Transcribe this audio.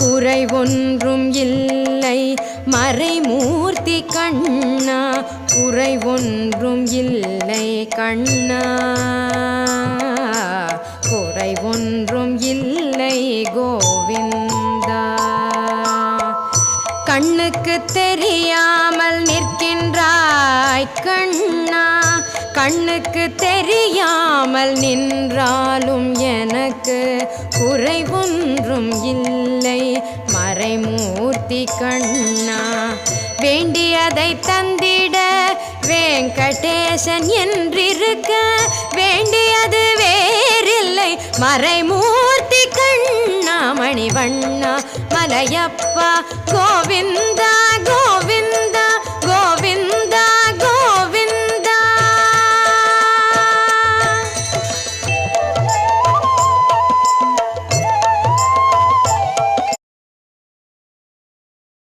குறை ஒன்றும் இல்லை மறைமூர்த்தி கண்ணா, குறை ஒன்றும் இல்லை கண்ணா, குறை ஒன்றும் இல்லை கோவிந்தா. கண்ணுக்கு தெரியாமல் நிற்கின்றாய் கண்ணா, கண்ணுக்கு தெரியாமல் நின்றாலும் எனக்கு குறை ஒன்றும் இல்லை மறைமூர்த்தி கண்ணா. வேண்டியதை தந்திட வெங்கடேசன் என்றிருக்க, வேண்டியது வேறில்லை மறைமூர்த்தி கண்ணா. மணிவண்ணா மலையப்பா கோவிந்தா கோவிந்தா.